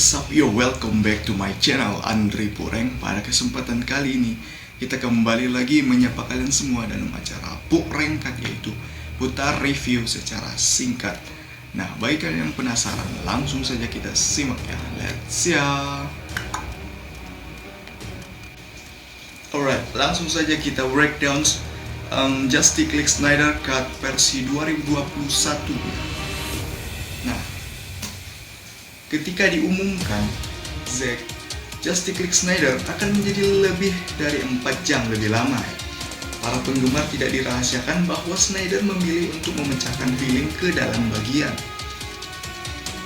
What's up yo, welcome back to my channel Andri Pureng. Pada kesempatan kali ini kita kembali lagi menyapa kalian semua dalam acara Purengkat, yaitu putar review secara singkat. Nah, bagi kalian yang penasaran, langsung saja kita simak ya. Let's ya. Alright, langsung saja kita breakdown Justice League Snyder Cut versi 2021. Nah, ketika diumumkan Justice League Snyder akan menjadi lebih dari 4 jam lebih lama, para penggemar tidak dirahasiakan bahwa Snyder memilih untuk memecahkan film ke dalam bagian.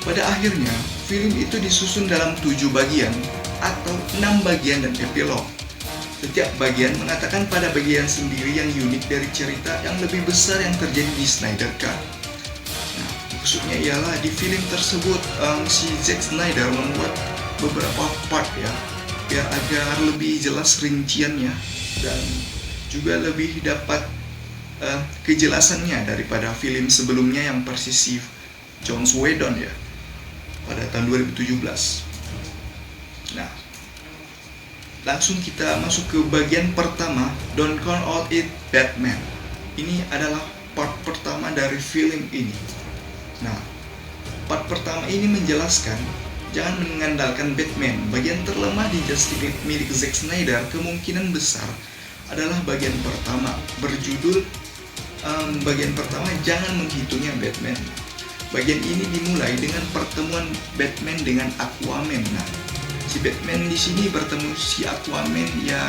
Pada akhirnya, film itu disusun dalam 7 bagian atau 6 bagian dan epilog. Setiap bagian mengatakan pada bagian sendiri yang unik dari cerita yang lebih besar yang terjadi di Snyder Cut. Maksudnya ialah di film tersebut si Zack Snyder membuat beberapa part ya, biar agar lebih jelas rinciannya dan juga lebih dapat kejelasannya daripada film sebelumnya yang persisif Joss Whedon ya pada tahun 2017. Nah, langsung kita masuk ke bagian pertama, Don't Call It Batman. Ini adalah part pertama dari film ini. Nah, part pertama ini menjelaskan jangan mengandalkan Batman. Bagian terlemah di Justice League milik Zack Snyder kemungkinan besar adalah bagian pertama, berjudul bagian pertama jangan menghitungnya Batman. Bagian ini dimulai dengan pertemuan Batman dengan Aquaman. Nah, si Batman di sini bertemu si Aquaman ya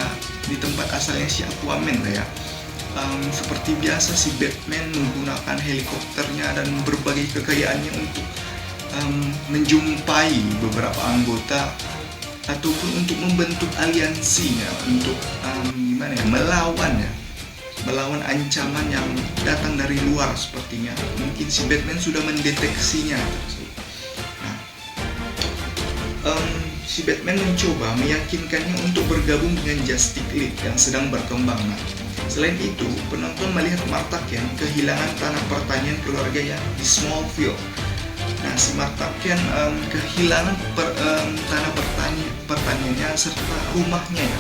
di tempat asalnya si Aquaman lah ya. Seperti biasa si Batman menggunakan helikopternya dan berbagai kekayaannya untuk menjumpai beberapa anggota ataupun untuk membentuk aliansinya untuk melawan ancaman yang datang dari luar sepertinya. Mungkin si Batman sudah mendeteksinya. Nah, si Batman mencoba meyakinkannya untuk bergabung dengan Justice League yang sedang berkembang. Nah, selain itu, penonton melihat Martha Kent kehilangan tanah pertanian keluarganya di Smallville. Nah, si Martha Kent kehilangan tanah pertaniannya serta rumahnya ya.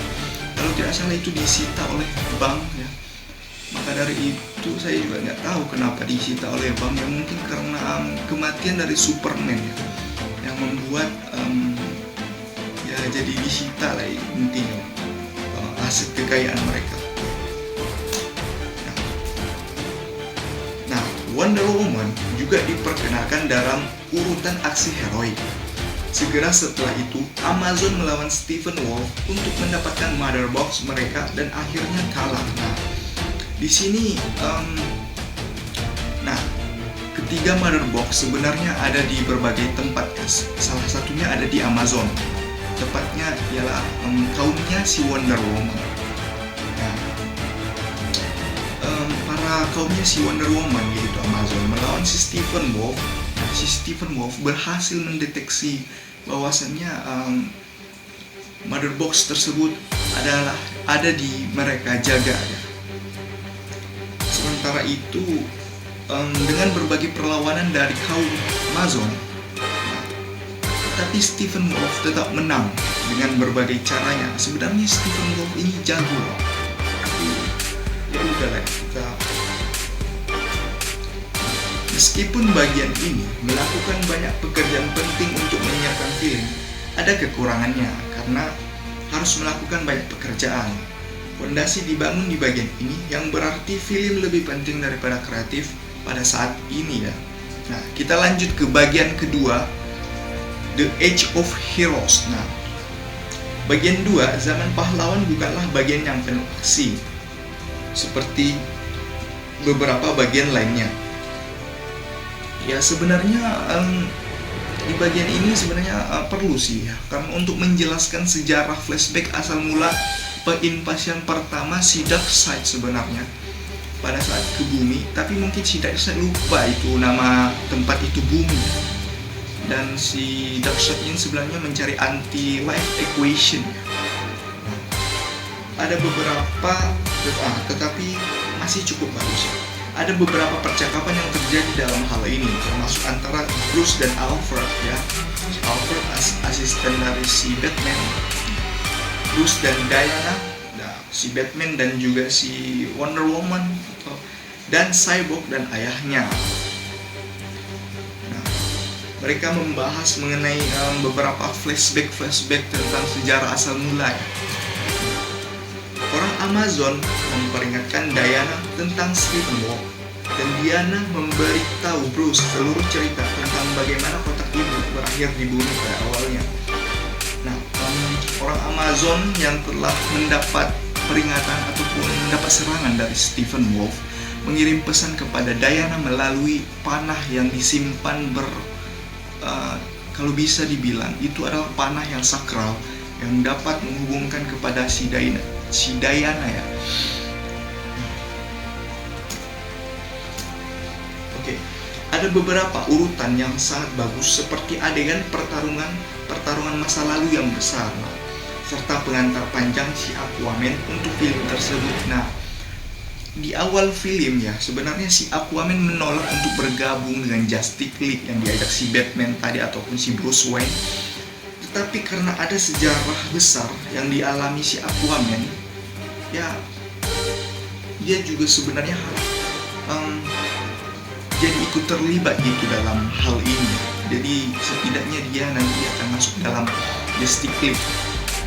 Kalau tidak salah itu disita oleh bank ya. Maka dari itu saya juga nggak tahu kenapa disita oleh bank ya, mungkin karena kematian dari Superman ya, yang membuat ya jadi disita lah intinya aset kekayaan mereka. Wonder Woman juga diperkenalkan dalam urutan aksi heroik. Segera setelah itu, Amazon melawan Stephen Wolf untuk mendapatkan Mother Box mereka dan akhirnya kalah. Nah, di sini, ketiga Mother Box sebenarnya ada di berbagai tempat. Salah satunya ada di Amazon. Tepatnya ialah kaumnya si Wonder Woman. Kaumnya si Wonder Woman yaitu Amazon melawan si Stephen Wolf. Si Stephen Wolf berhasil mendeteksi bahwasannya Mother Box tersebut ada di mereka jaga ya. Sementara itu dengan berbagai perlawanan dari kaum Amazon, tapi Stephen Wolf tetap menang dengan berbagai caranya. Sebenarnya Stephen Wolf ini jago. Ya udahlah kita. Meskipun bagian ini melakukan banyak pekerjaan penting untuk menyiapkan film, ada kekurangannya karena harus melakukan banyak pekerjaan. Fondasi dibangun di bagian ini yang berarti film lebih penting daripada kreatif pada saat ini ya. Nah, kita lanjut ke bagian kedua, The Age of Heroes. Nah, bagian 2, Zaman Pahlawan bukanlah bagian yang penuh aksi seperti beberapa bagian lainnya. Ya sebenarnya di bagian ini sebenarnya perlu sih ya, karena untuk menjelaskan sejarah flashback asal mula penginvasian pertama si Darkseid sebenarnya pada saat ke bumi, tapi mungkin si Darkseid lupa itu nama tempat itu bumi, dan si Darkseid ini sebenarnya mencari anti-life equation. Ada beberapa tetapi masih cukup bagus. Ada beberapa percakapan yang terjadi dalam hal ini, termasuk antara Bruce dan Alfred ya. Alfred asisten dari si Batman, Bruce dan Diana, si Batman dan juga si Wonder Woman, dan Cyborg dan ayahnya. Nah, mereka membahas mengenai beberapa flashback tentang sejarah asal mula. Orang Amazon memperingatkan Diana tentang Steppenwolf, dan Diana memberitahu Bruce seluruh cerita tentang bagaimana kotak ibu berakhir di bumi pada awalnya. Nah, orang Amazon yang telah mendapat peringatan ataupun mendapat serangan dari Steppenwolf mengirim pesan kepada Diana melalui panah yang disimpan kalau bisa dibilang itu adalah panah yang sakral yang dapat menghubungkan kepada si Diana ya. Oke, ada beberapa urutan yang sangat bagus seperti adegan pertarungan masa lalu yang besar, serta pengantar panjang si Aquaman untuk film tersebut. Nah, di awal film ya, sebenarnya si Aquaman menolak untuk bergabung dengan Justice League yang diajak si Batman tadi ataupun si Bruce Wayne. Tetapi karena ada sejarah besar yang dialami si Aquaman, ya dia juga sebenarnya jadi ikut terlibat gitu dalam hal ini. Jadi setidaknya dia nanti akan masuk dalam Justice League.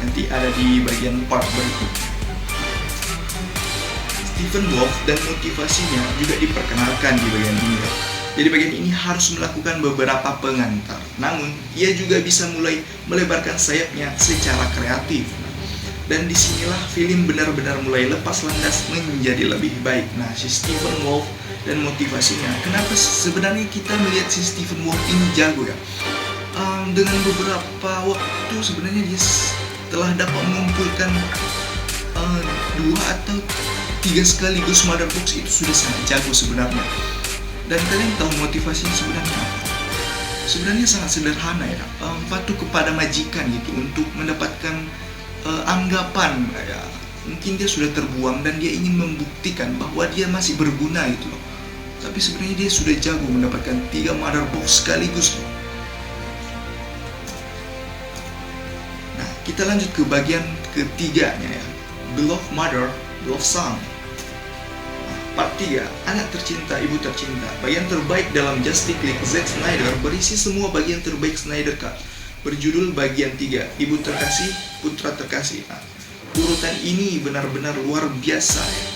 Nanti ada di bagian part berikut. Steppenwolf dan motivasinya juga diperkenalkan di bagian ini. Jadi bagian ini harus melakukan beberapa pengantar. Namun, ia juga bisa mulai melebarkan sayapnya secara kreatif. Dan disinilah film benar-benar mulai lepas landas menjadi lebih baik. Nah, si Steppenwolf dan motivasinya. Kenapa sebenarnya kita melihat si Steppenwolf ini jago ya? Dengan beberapa waktu sebenarnya dia telah dapat mengumpulkan 2 atau 3 sekaligus Mother Box. Itu sudah sangat jago sebenarnya. Dan kalian tahu motivasinya sebenarnya apa? Sebenarnya sangat sederhana ya, patuh kepada majikan gitu untuk mendapatkan anggapan ya. Mungkin dia sudah terbuang dan dia ingin membuktikan bahwa dia masih berguna gitu loh. Tapi sebenarnya dia sudah jago mendapatkan 3 Mother Box sekaligus loh. Nah, kita lanjut ke bagian ketiganya ya, Beloved Mother, Beloved Son. Part 3, Anak Tercinta, Ibu Tercinta. Bagian terbaik dalam Justice League Zack Snyder berisi semua bagian terbaik Snyder Cut. Berjudul bagian 3, Ibu Terkasih, Putra Terkasih. Nah, urutan ini benar-benar luar biasa ya.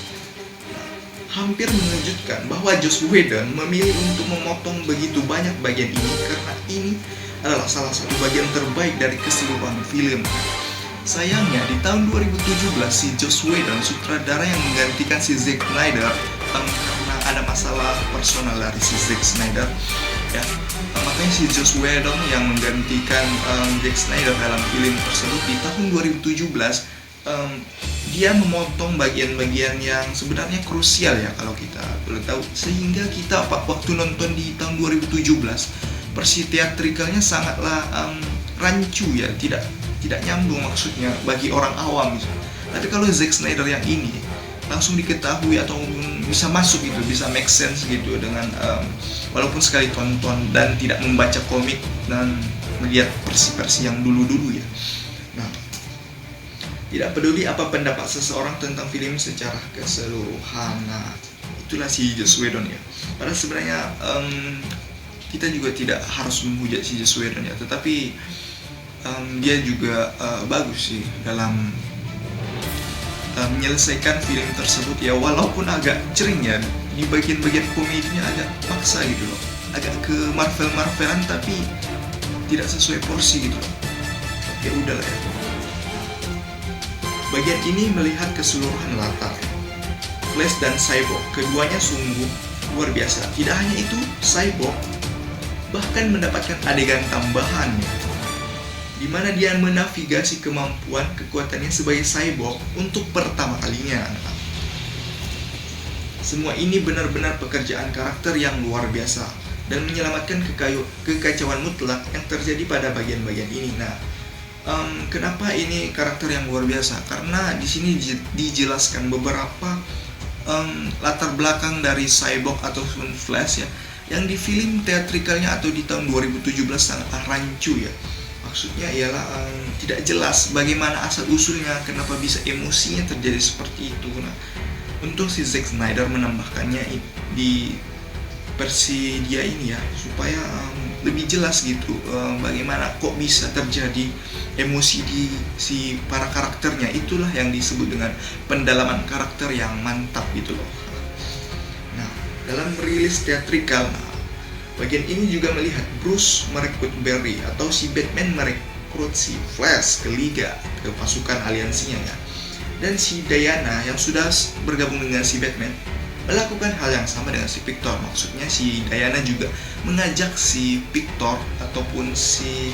Hampir mengejutkan bahwa Joss Whedon memilih untuk memotong begitu banyak bagian ini karena ini adalah salah satu bagian terbaik dari keseluruhan film. Sayangnya di tahun 2017 si Joss Whedon, sutradara yang menggantikan si Zack Snyder, karena ada masalah personal dari si Zack Snyder ya, makanya si Joss Whedon yang menggantikan Zack Snyder dalam film tersebut di tahun 2017. Dia memotong bagian-bagian yang sebenarnya krusial ya kalau kita boleh tahu, sehingga kita waktu nonton di tahun 2017 versi teatrikalnya sangatlah rancu ya, tidak nyambung maksudnya bagi orang awam gitu. Tapi kalau Zack Snyder yang ini langsung diketahui atau bisa masuk gitu, bisa make sense gitu dengan walaupun sekali tonton dan tidak membaca komik dan melihat versi-versi yang dulu-dulu ya. Nah, tidak peduli apa pendapat seseorang tentang film secara keseluruhan. Nah, itulah si Joss Whedon ya. Padahal sebenarnya kita juga tidak harus menghujat si Joss Whedon ya, tetapi dia juga bagus sih dalam menyelesaikan film tersebut ya, walaupun agak cering ya di bagian-bagian komedinya, agak paksa gitu loh, agak ke Marvelan tapi tidak sesuai porsi gitu loh. Ya udahlah ya. Bagian ini melihat keseluruhan latar Flash dan Cyborg, keduanya sungguh luar biasa. Tidak hanya itu, Cyborg bahkan mendapatkan adegan tambahan di mana dia menavigasi kemampuan kekuatannya sebagai cyborg untuk pertama kalinya. Semua ini benar-benar pekerjaan karakter yang luar biasa dan menyelamatkan kekacauan mutlak yang terjadi pada bagian-bagian ini. Nah, kenapa ini karakter yang luar biasa? Karena di sini dijelaskan beberapa latar belakang dari Cyborg ataupun Flash ya, Yang di film teatrikalnya atau di tahun 2017 sangat rancu ya. Maksudnya ialah tidak jelas bagaimana asal-usulnya, kenapa bisa emosinya terjadi seperti itu. Nah, untung si Zack Snyder menambahkannya di versi dia ini ya, supaya lebih jelas gitu bagaimana kok bisa terjadi emosi di si para karakternya. Itulah yang disebut dengan pendalaman karakter yang mantap gitu loh. Nah, dalam rilis teatrikal, bagian ini juga melihat Bruce merekrut Barry atau si Batman merekrut si Flash ke Liga, ke pasukan aliansinya ya. Dan si Diana yang sudah bergabung dengan si Batman melakukan hal yang sama dengan si Victor. Maksudnya si Diana juga mengajak si Victor ataupun si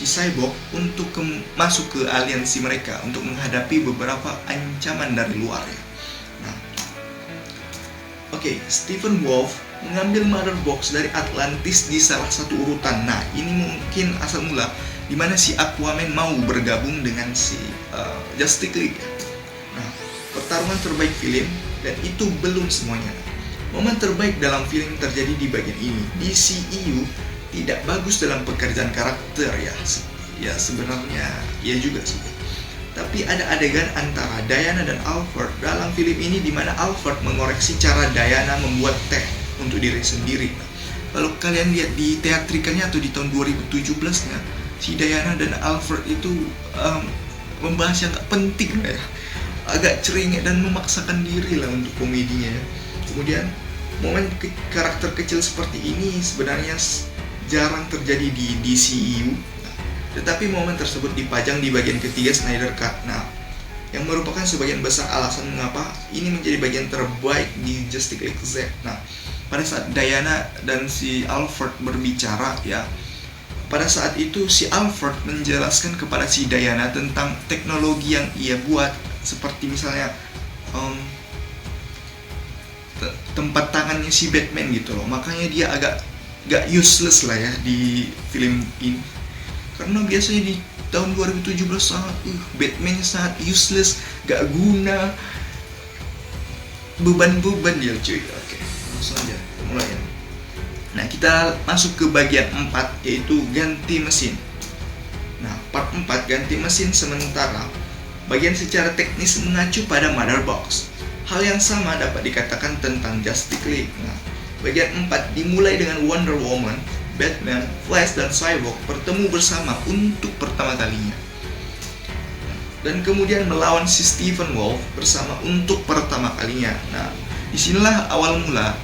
Cyborg untuk masuk ke aliansi mereka untuk menghadapi beberapa ancaman dari luar ya. Nah, Stephen Wolf mengambil Mother Box dari Atlantis di salah satu urutan. Nah, ini mungkin asal mula di mana si Aquaman mau bergabung dengan si Justice League. Nah, pertarungan terbaik film, dan itu belum semuanya. Momen terbaik dalam film terjadi di bagian ini. DCEU tidak bagus dalam pekerjaan karakter ya. Ya sebenarnya ya juga sih. Tapi ada adegan antara Diana dan Alfred dalam film ini di mana Alfred mengoreksi cara Diana membuat teh untuk diri sendiri. Kalau kalian lihat di teatrikalnya atau di tahun 2017-nya, si Diana dan Alfred itu membahas yang gak penting lah ya, agak ceringek dan memaksakan diri lah untuk komedinya ya. Kemudian momen karakter kecil seperti ini sebenarnya jarang terjadi di DCEU, tetapi momen tersebut dipajang di bagian ketiga Snyder Cut. Nah, yang merupakan sebagian besar alasan mengapa ini menjadi bagian terbaik di Justice League Z. Nah, pada saat Diana dan si Alfred berbicara ya, pada saat itu si Alfred menjelaskan kepada si Diana tentang teknologi yang ia buat, seperti misalnya tempat tangannya si Batman gitu loh. Makanya dia agak gak useless lah ya di film ini, karena biasanya di tahun 2017 sangat Batman sangat useless, gak guna, beban-beban dia cuy. Oke, langsung aja mulai ya. Nah, kita masuk ke bagian 4, yaitu ganti mesin. Nah, part 4 ganti mesin sementara bagian secara teknis mengacu pada Mother Box. Hal yang sama dapat dikatakan tentang Justice League. Nah, bagian 4 dimulai dengan Wonder Woman, Batman, Flash, dan Cyborg bertemu bersama untuk pertama kalinya. Dan kemudian melawan si Stephen Wolf bersama untuk pertama kalinya. Nah, disinilah awal mula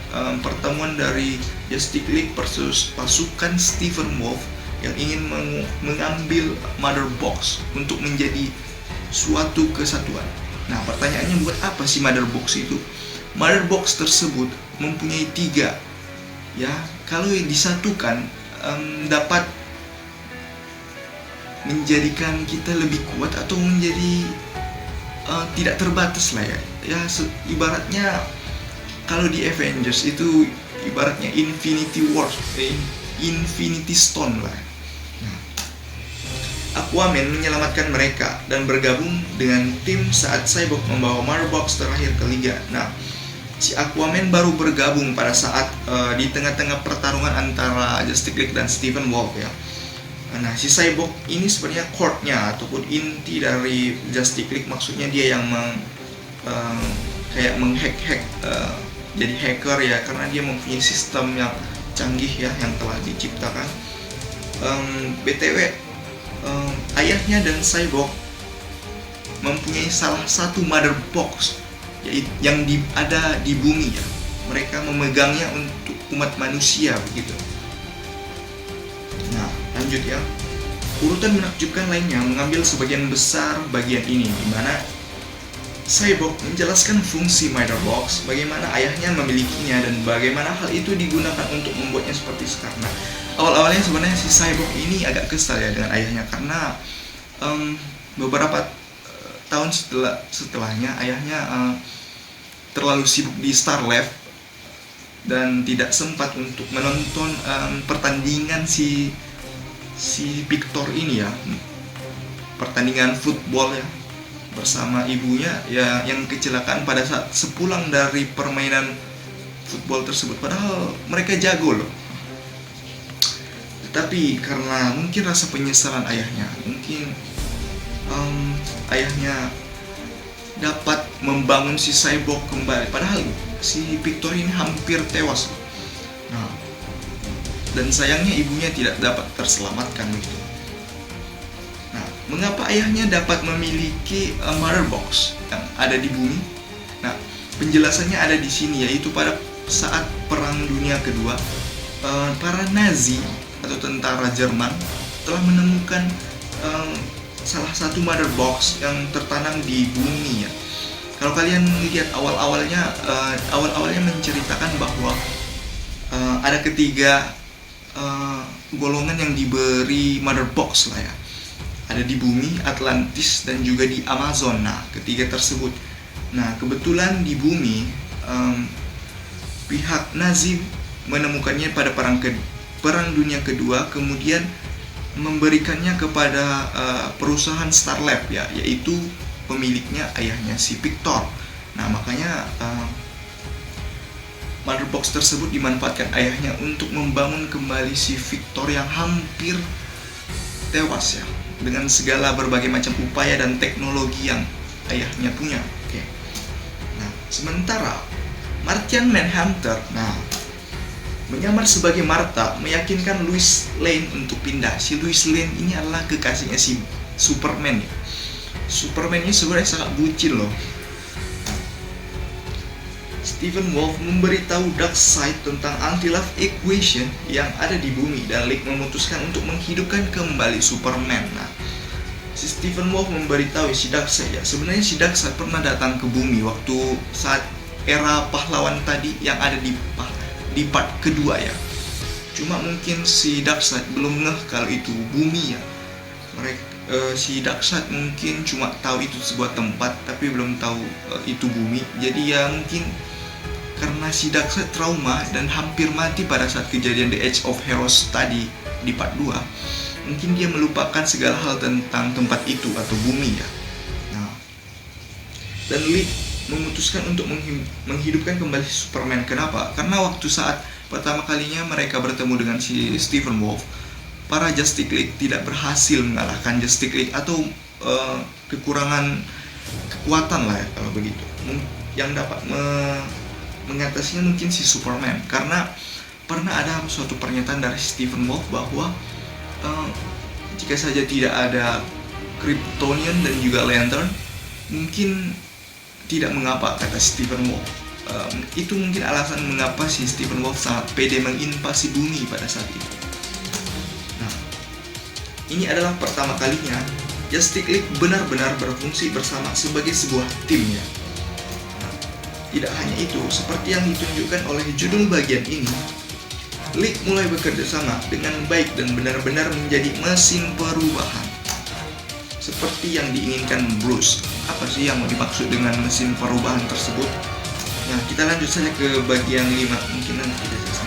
pertemuan dari Justice League versus pasukan Stephen Wolf yang ingin mengambil Mother Box untuk menjadi suatu kesatuan. Nah, pertanyaannya, buat apa sih Mother Box itu? Mother Box tersebut mempunyai 3 ya, kalau disatukan dapat menjadikan kita lebih kuat atau menjadi tidak terbatas lah ya. Ya ibaratnya kalau di Avengers itu ibaratnya Infinity War, Infinity Stone lah. Nah, Aquaman menyelamatkan mereka dan bergabung dengan tim saat Cyborg membawa Mother Box terakhir ke Liga. Nah, si Aquaman baru bergabung pada saat di tengah-tengah pertarungan antara Justice League dan Stephen Wolf ya. Nah, si Cyborg ini sebenarnya core-nya ataupun inti dari Justice League, maksudnya dia yang kayak menghack jadi hacker ya, karena dia mempunyai sistem yang canggih ya yang telah diciptakan. BTW ayahnya dan Cyborg mempunyai salah satu Mother Box yang ada di bumi ya. Mereka memegangnya untuk umat manusia begitu. Nah, lanjut ya. Urutan menakjubkan lainnya mengambil sebagian besar bagian ini, di mana Cyborg menjelaskan fungsi Mother Box, bagaimana ayahnya memilikinya, dan bagaimana hal itu digunakan untuk membuatnya seperti sekarang. Nah, awal-awalnya sebenarnya si Cyborg ini agak kesal ya dengan ayahnya, karena beberapa tahun setelahnya ayahnya terlalu sibuk di Star Lab dan tidak sempat untuk menonton pertandingan si Victor ini ya, pertandingan football ya, bersama ibunya ya, yang kecelakaan pada saat sepulang dari permainan football tersebut, padahal mereka jago loh. Tetapi karena mungkin rasa penyesalan ayahnya, mungkin ayahnya dapat membangun si Cyborg kembali, padahal si Victor ini hampir tewas. Nah, dan sayangnya ibunya tidak dapat terselamatkan begitu. Nah, mengapa ayahnya dapat memiliki Mother Box yang ada di bumi? Nah, penjelasannya ada di sini, yaitu pada saat Perang Dunia Kedua, para Nazi atau tentara Jerman telah menemukan salah satu Mother Box yang tertanam di bumi ya. Kalau kalian lihat awal-awalnya menceritakan bahwa ada ketiga golongan yang diberi Mother Box lah ya. Ada di bumi, Atlantis, dan juga di Amazon. Nah, ketiga tersebut. Nah, kebetulan di bumi pihak Nazi menemukannya pada Perang Dunia Kedua, kemudian memberikannya kepada perusahaan Starlab ya, yaitu pemiliknya ayahnya si Victor. Nah, makanya Mother Box tersebut dimanfaatkan ayahnya untuk membangun kembali si Victor yang hampir tewas ya, dengan segala berbagai macam upaya dan teknologi yang ayahnya punya. Oke. Nah, sementara Martian Manhunter, menyamar sebagai Martha, meyakinkan Lois Lane untuk pindah. Si Lois Lane ini adalah kekasihnya si Superman ya. Superman ini sebenarnya sangat bucin loh. Stephen Wolf memberitahu Darkseid tentang anti-love equation yang ada di bumi, dan League memutuskan untuk menghidupkan kembali Superman. Nah, si Stephen Wolf memberitahu si Darkseid ya, sebenarnya si Darkseid pernah datang ke bumi waktu saat era pahlawan tadi yang ada di part kedua ya. Cuma mungkin si Darkseid belum ngeh kalau itu bumi ya. Si Darkseid mungkin cuma tahu itu sebuah tempat, tapi belum tahu itu bumi. Jadi ya mungkin karena si Darkseid trauma dan hampir mati pada saat kejadian The Age of Heroes tadi di part 2, mungkin dia melupakan segala hal tentang tempat itu atau bumi ya. Nah, dan League memutuskan untuk menghidupkan kembali Superman. Kenapa? Karena waktu saat pertama kalinya mereka bertemu dengan si Stephen Wolf, para Justice League tidak berhasil mengalahkan Justice League, atau kekurangan kekuatan lah ya kalau begitu. Yang dapat mengatasinya mungkin si Superman, karena pernah ada suatu pernyataan dari Stephen Wolf bahwa jika saja tidak ada Kryptonian dan juga Lantern, mungkin tidak mengapa, kata Stephen Wolf. Itu mungkin alasan mengapa si Stephen Wolf sangat pede menginvasi bumi pada saat itu. Nah, ini adalah pertama kalinya Justice League benar-benar berfungsi bersama sebagai sebuah tim ya. Nah, tidak hanya itu, seperti yang ditunjukkan oleh judul bagian ini, League mulai bekerja sama dengan baik dan benar-benar menjadi mesin perubahan seperti yang diinginkan Bruce. Apa sih yang mau dimaksud dengan mesin perubahan tersebut? Nah, kita lanjut saja ke bagian 5. Mungkin nanti kita selesai.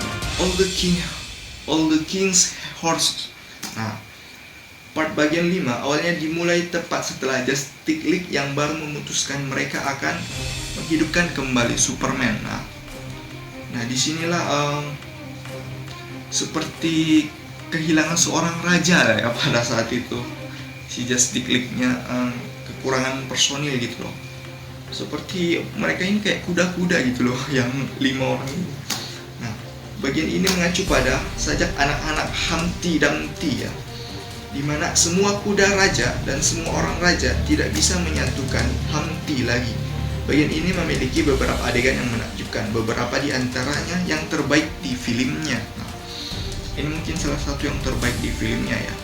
All the King's Horses. Nah, part bagian 5 awalnya dimulai tepat setelah Justice League yang baru memutuskan mereka akan menghidupkan kembali Superman. Nah disinilah seperti kehilangan seorang raja ya pada saat itu. Si Justice League-nya kekurangan personil gitu loh. Seperti mereka ini kayak kuda-kuda gitu loh, yang 5 orang ini. Nah, bagian ini mengacu pada sajak anak-anak Humpty Dumpty ya, dimana semua kuda raja dan semua orang raja tidak bisa menyatukan Humpty lagi. Bagian ini memiliki beberapa adegan yang menakjubkan, beberapa di antaranya yang terbaik di filmnya. Nah, ini mungkin salah satu yang terbaik di filmnya ya.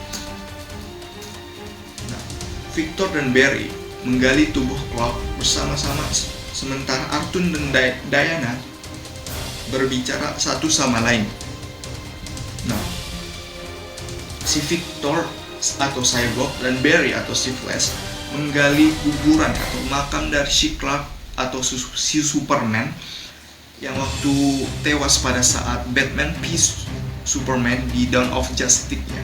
Victor dan Barry menggali tubuh Clark bersama-sama, sementara Arthur dan Diana berbicara satu sama lain. Nah, si Victor atau Cyborg dan Barry atau si Flash menggali kuburan atau makam dari si Clark atau si Superman yang waktu tewas pada saat Batman v Superman di Dawn of Justice ya.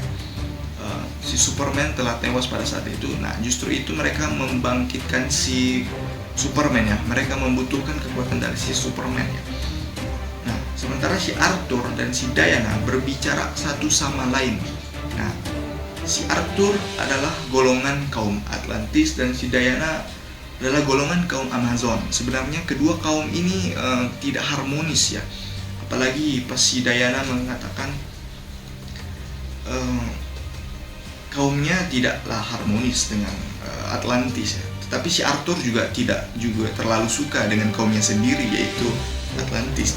Si Superman telah tewas pada saat itu. Nah, justru itu mereka membangkitkan si Superman ya. Mereka membutuhkan kekuatan dari si Superman ya. Sementara si Arthur dan si Diana berbicara satu sama lain. Nah, si Arthur adalah golongan kaum Atlantis dan si Diana adalah golongan kaum Amazon. Sebenarnya kedua kaum ini tidak harmonis ya. Apalagi pas si Diana mengatakan kaumnya tidaklah harmonis dengan Atlantis ya. Tetapi si Arthur juga tidak terlalu suka dengan kaumnya sendiri, yaitu Atlantis.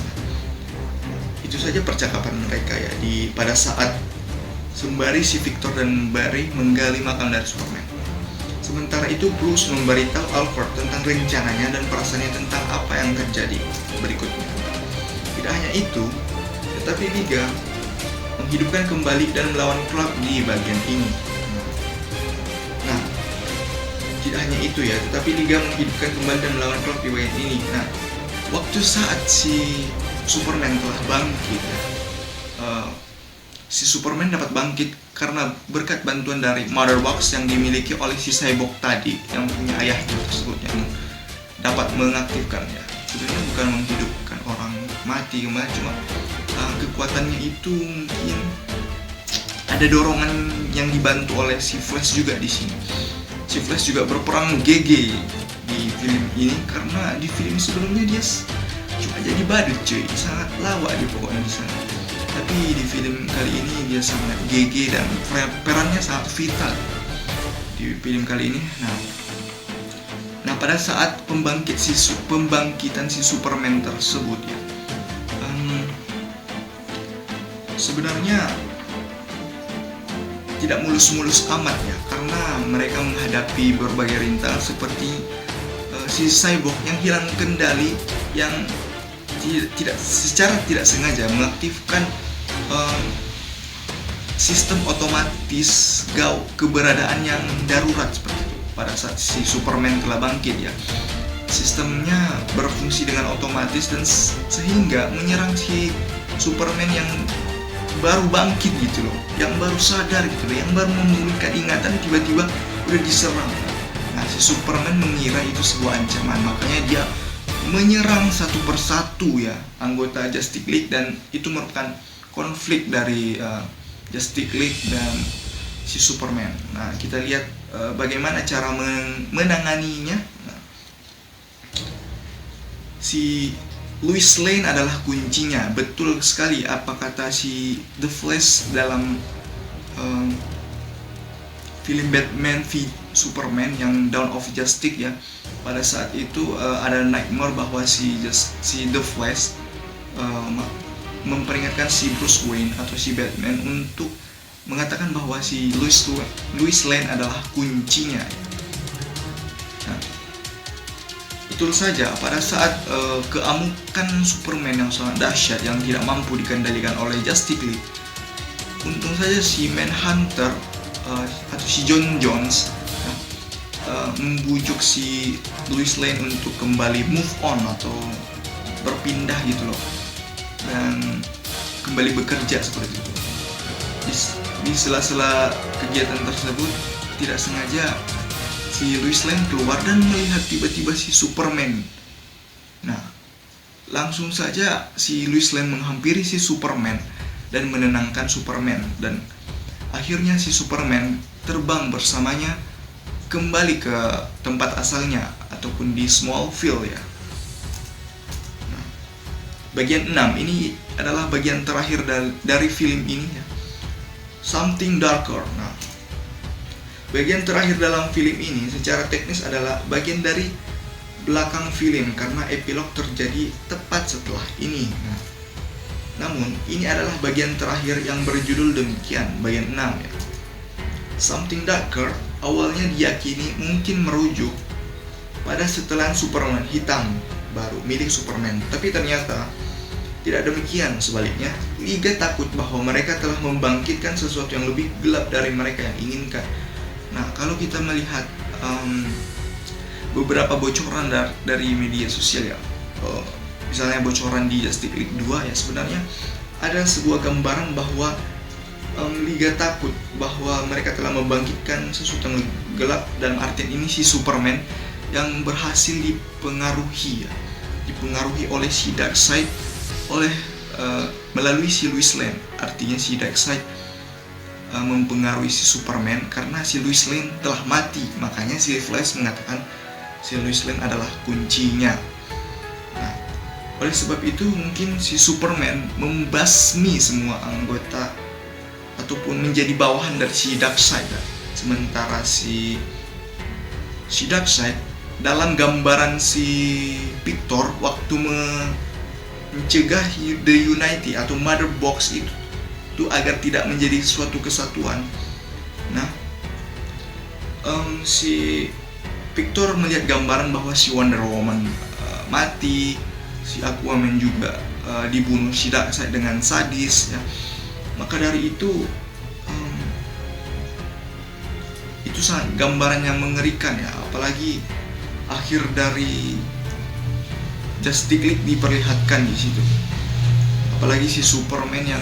Itu saja percakapan mereka ya pada saat sembari si Victor dan Barry menggali makam dari Superman. Sementara itu Bruce memberitahu Alfred tentang rencananya dan perasaannya tentang apa yang terjadi berikutnya. Tidak hanya itu, tetapi Liga menghidupkan kembali dan melawan Clark di bagian ini. Nah, tidak hanya itu ya, tetapi Liga menghidupkan kembali dan melawan Clark di bagian ini. Nah, waktu saat si Superman telah bangkit, si Superman dapat bangkit karena berkat bantuan dari Mother Box yang dimiliki oleh si Cyborg tadi, yang punya ayahnya tersebut, yang dapat mengaktifkannya. Sebenarnya bukan menghidupkan orang mati kembali, cuma kekuatannya itu mungkin ada dorongan yang dibantu oleh si Flash juga di sini. Si Flash juga berperan GG di film ini karena di film sebelumnya dia cuma jadi badut cuy, sangat lawak dia pokoknya di sana. Tapi di film kali ini dia sangat GG dan perannya sangat vital di film kali ini. Nah pada saat pembangkitan si Superman tersebut ya, sebenarnya tidak mulus-mulus amat ya, karena mereka menghadapi berbagai rintangan seperti si Cyborg yang hilang kendali, yang secara tidak sengaja mengaktifkan sistem otomatis keberadaan yang darurat seperti itu pada saat si Superman telah bangkit ya. Sistemnya berfungsi dengan otomatis dan sehingga menyerang si Superman yang baru bangkit gitu loh, yang baru sadar gitu loh, yang baru memulihkan ingatan, tiba-tiba udah diserang. Nah si Superman mengira itu sebuah ancaman, makanya dia menyerang satu persatu ya anggota Justice League, dan itu merupakan konflik dari Justice League dan si Superman. Nah kita lihat bagaimana cara menanganinya. Nah, si Lois Lane adalah kuncinya. Betul sekali apa kata si The Flash dalam film Batman v Superman yang Dawn of Justice ya. Pada saat itu ada nightmare bahwa si The Flash memperingatkan si Bruce Wayne atau si Batman untuk mengatakan bahwa si Lois Lane adalah kuncinya. Nah, betul saja pada saat keamukan Superman yang sangat dahsyat yang tidak mampu dikendalikan oleh Justice League, untung saja si Manhunter atau si John Jones membujuk si Lois Lane untuk kembali move on atau berpindah gitu loh, dan kembali bekerja seperti itu. Di sela-sela kegiatan tersebut tidak sengaja si Lois Lane keluar dan melihat tiba-tiba si Superman. Nah, langsung saja si Lois Lane menghampiri si Superman dan menenangkan Superman, dan akhirnya si Superman terbang bersamanya kembali ke tempat asalnya ataupun di Smallville ya. Nah, bagian 6 ini adalah bagian terakhir dari film ini ya. Something Darker. Nah, bagian terakhir dalam film ini secara teknis adalah bagian dari belakang film karena epilog terjadi tepat setelah ini. Nah, namun ini adalah bagian terakhir yang berjudul demikian, bagian 6 ya. Something Darker awalnya diyakini mungkin merujuk pada setelan Superman hitam baru milik Superman, tapi ternyata tidak demikian. Sebaliknya, Liga takut bahwa mereka telah membangkitkan sesuatu yang lebih gelap dari mereka yang inginkan. Nah, kalau kita melihat beberapa bocoran dari media sosial ya, misalnya bocoran di Justice League 2 ya, sebenarnya ada sebuah gambaran bahwa Liga takut bahwa mereka telah membangkitkan sesuatu yang gelap, dalam artian ini si Superman yang berhasil dipengaruhi oleh si Darkseid, oleh melalui si Lois Lane. Artinya si Darkseid mempengaruhi si Superman karena si Lois Lane telah mati. Makanya si Flash mengatakan si Lois Lane adalah kuncinya. Nah, oleh sebab itu mungkin si Superman membasmi semua anggota ataupun menjadi bawahan dari si Darkseid. Sementara si Darkseid dalam gambaran si Victor waktu mencegah The Unity atau Mother Box itu agar tidak menjadi suatu kesatuan. Nah, si Victor melihat gambaran bahwa si Wonder Woman mati, si Aquaman juga dibunuh si Darkseid dengan sadis ya. Maka dari itu sangat gambaran yang mengerikan ya, apalagi akhir dari Justice League diperlihatkan di situ. Apalagi si Superman yang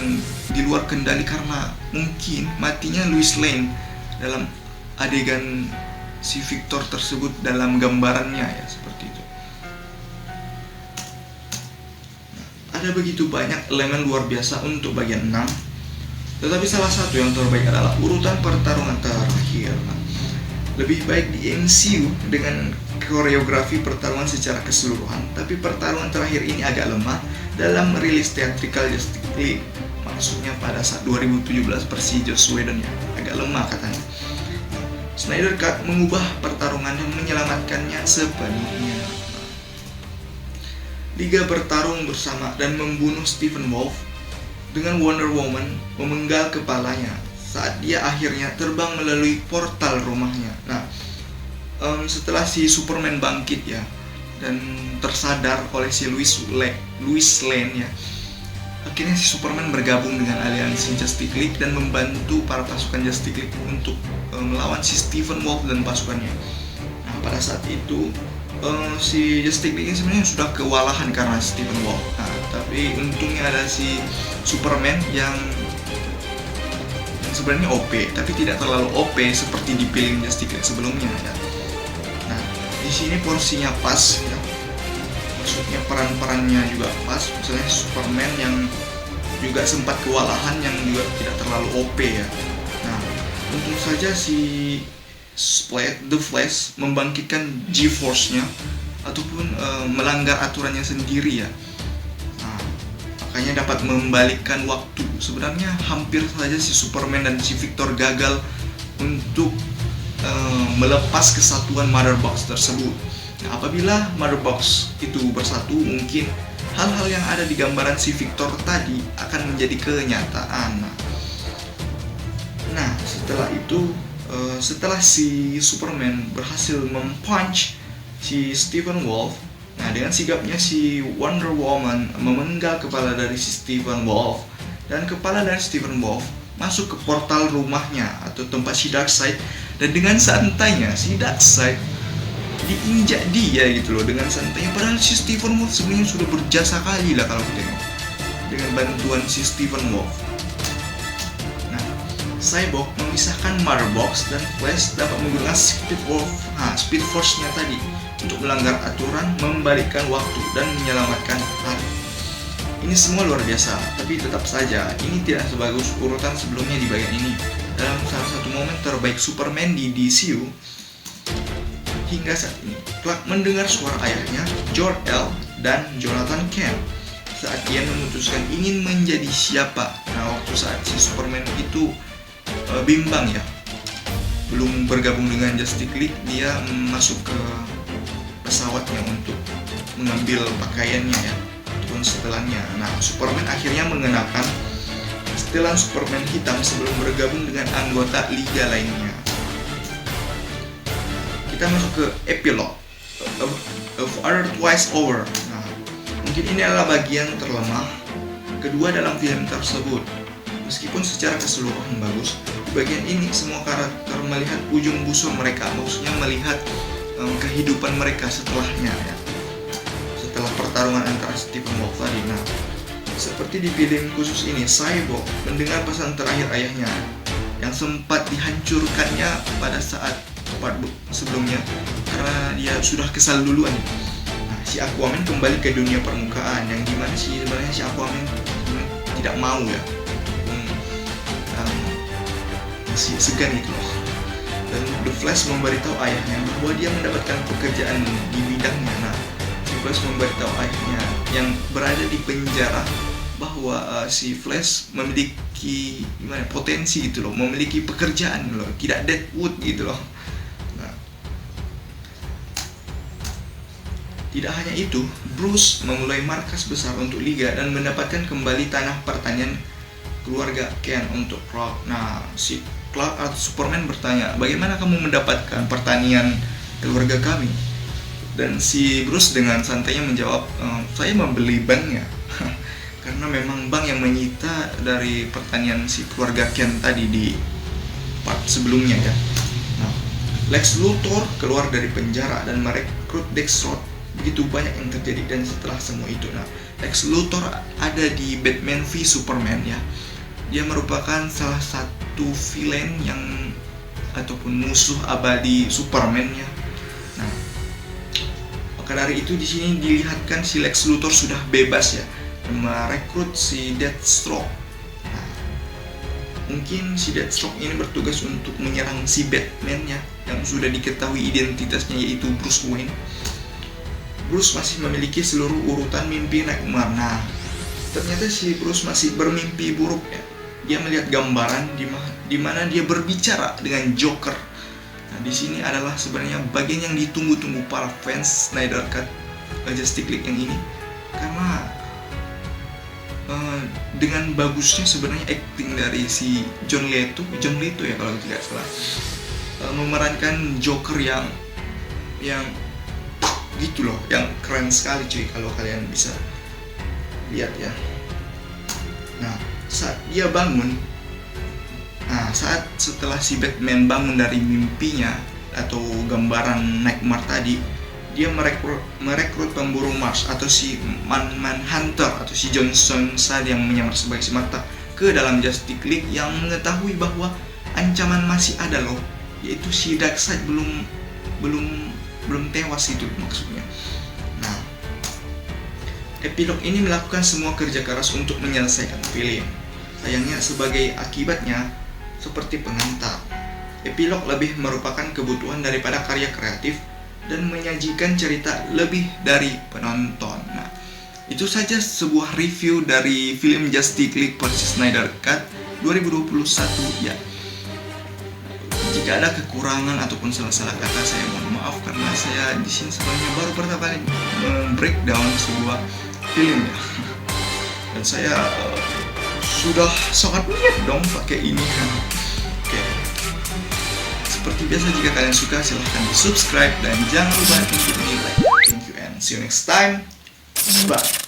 di luar kendali karena mungkin matinya Lois Lane dalam adegan si Victor tersebut dalam gambarannya ya, seperti itu. Ada begitu banyak elemen luar biasa untuk bagian 6, tetapi salah satu yang terbaik adalah urutan pertarungan terakhir. Lebih baik di MCU dengan koreografi pertarungan secara keseluruhan, tapi pertarungan terakhir ini agak lemah dalam rilis teatrikal Justice League. Maksudnya pada saat 2017 versi Joss Whedon ya, agak lemah katanya. Snyder Cut mengubah pertarungan dan menyelamatkannya sepenuhnya. Liga bertarung bersama dan membunuh Stephen Wolf dengan Wonder Woman memenggal kepalanya saat dia akhirnya terbang melalui portal rumahnya. Nah, setelah si Superman bangkit ya dan tersadar oleh si Lois Lane ya, akhirnya si Superman bergabung dengan aliansi Justice League dan membantu para pasukan Justice League untuk melawan si Stephen Wolf dan pasukannya. Nah, pada saat itu si Justice League sebenarnya sudah kewalahan karena Stephen Wolf. Nah, tapi untungnya ada si Superman yang sebenarnya OP, tapi tidak terlalu OP seperti di film Justice League sebelumnya ya. Nah, di sini porsinya pas ya. Maksudnya peran-perannya juga pas. Misalnya Superman yang juga sempat kewalahan yang juga tidak terlalu OP ya. Nah, untung saja si The Flash membangkitkan G-Force-nya ataupun melanggar aturannya sendiri ya. Makanya dapat membalikkan waktu. Sebenarnya hampir saja si Superman dan si Victor gagal untuk melepas kesatuan Mother Box tersebut. Nah, apabila Mother Box itu bersatu, mungkin hal-hal yang ada di gambaran si Victor tadi akan menjadi kenyataan. Nah, setelah itu, setelah si Superman berhasil mempunch si Stephen Wolf, nah dengan sigapnya si Wonder Woman memenggal kepala dari si Stephen Wolf, dan kepala dari Stephen Wolf masuk ke portal rumahnya atau tempat si Darkseid, dan dengan santainya si Darkseid diinjak dia gitu loh, dengan santainya. Padahal si Stephen Wolf sebenarnya sudah berjasa kali lah kalau kita tengok dengan bantuan si Stephen Wolf. Nah, Cyborg memisahkan Mother Box dan Flash dapat menggunakan Speed Force-nya tadi untuk melanggar aturan, membalikkan waktu, dan menyelamatkan hari. Ini semua luar biasa, tapi tetap saja ini tidak sebagus urutan sebelumnya di bagian ini. Dalam salah satu momen terbaik Superman di DCU hingga saat ini, Clark mendengar suara ayahnya, Jor-El, dan Jonathan Kent saat dia memutuskan ingin menjadi siapa. Nah, waktu saat si Superman itu bimbang ya, belum bergabung dengan Justice League, dia masuk ke pesawatnya untuk mengambil pakaiannya ya, ataupun setelannya. Nah, Superman akhirnya mengenakan setelan Superman hitam sebelum bergabung dengan anggota liga lainnya. Kita masuk ke epilog of Earth Twice Over. Nah, mungkin ini adalah bagian terlemah kedua dalam film tersebut. Meskipun secara keseluruhan bagus, di bagian ini semua karakter melihat ujung busur mereka, maksudnya melihat kehidupan mereka setelahnya ya, setelah pertarungan antara Stephen Wolf tadi. Nah, seperti di film khusus ini, Cyborg mendengar pesan terakhir ayahnya yang sempat dihancurkannya pada saat part sebelumnya karena dia sudah kesal duluan. Nah, si Aquaman kembali ke dunia permukaan, yang dimana sebenarnya si Aquaman tidak mau ya, masih segan itu loh. Dan The Flash memberitahu ayahnya bahwa dia mendapatkan pekerjaan di bidangnya. Nah, si Flash memberitahu ayahnya yang berada di penjara bahwa si Flash memiliki potensi gitu loh, memiliki pekerjaan loh, tidak Deadwood gitu loh. Nah, tidak hanya itu, Bruce memulai markas besar untuk Liga dan mendapatkan kembali tanah pertanian keluarga Kent untuk Clark. Nah, si Clark atau Superman bertanya, bagaimana kamu mendapatkan pertanian keluarga kami? Dan si Bruce dengan santainya menjawab, saya membeli banknya. Karena memang bank yang menyita dari pertanian si keluarga Kent tadi di part sebelumnya ya. Nah, Lex Luthor keluar dari penjara dan merekrut Deathstroke. Begitu banyak yang terjadi dan setelah semua itu, nah, Lex Luthor ada di Batman v Superman ya. Dia merupakan salah satu villain yang ataupun musuh abadi Superman ya. Nah, maka dari itu di sini dilihatkan si Lex Luthor sudah bebas ya, merekrut si Deathstroke. Nah, mungkin si Deathstroke ini bertugas untuk menyerang si Batman ya, yang sudah diketahui identitasnya yaitu Bruce Wayne. Bruce masih memiliki seluruh urutan mimpi Nightmare. Nah, ternyata si Bruce masih bermimpi buruk ya. Dia melihat gambaran di mana dia berbicara dengan Joker. Nah, di sini adalah sebenarnya bagian yang ditunggu-tunggu para fans Snyder Cut Justice League yang ini, karena dengan bagusnya sebenarnya acting dari si John Leto ya kalau tidak salah, memerankan Joker yang gitu loh, yang keren sekali cuy kalau kalian bisa lihat ya. Nah, saat dia bangun, setelah si Batman bangun dari mimpinya atau gambaran Nightmare tadi, dia merekrut pemburu Mars atau si Manhunter atau si Johnson Sad yang menyamar sebagai si Martha ke dalam Justice League yang mengetahui bahwa ancaman masih ada loh, yaitu si Darkseid belum tewas itu maksudnya. Nah, epilog ini melakukan semua kerja keras untuk menyelesaikan film. Sayangnya sebagai akibatnya seperti pengantar. Epilog lebih merupakan kebutuhan daripada karya kreatif dan menyajikan cerita lebih dari penonton. Nah, itu saja sebuah review dari film Justice League versus Snyder Cut 2021 ya. Jika ada kekurangan ataupun salah-salah kata, saya mohon maaf karena saya di sini sebenarnya baru pertama kali breakdown sebuah film ya. Dan saya sudah sangat niat dong pakai ini. Oke. Seperti biasa, jika kalian suka silahkan di subscribe dan jangan lupa untuk di like. Thank you and see you next time. Bye.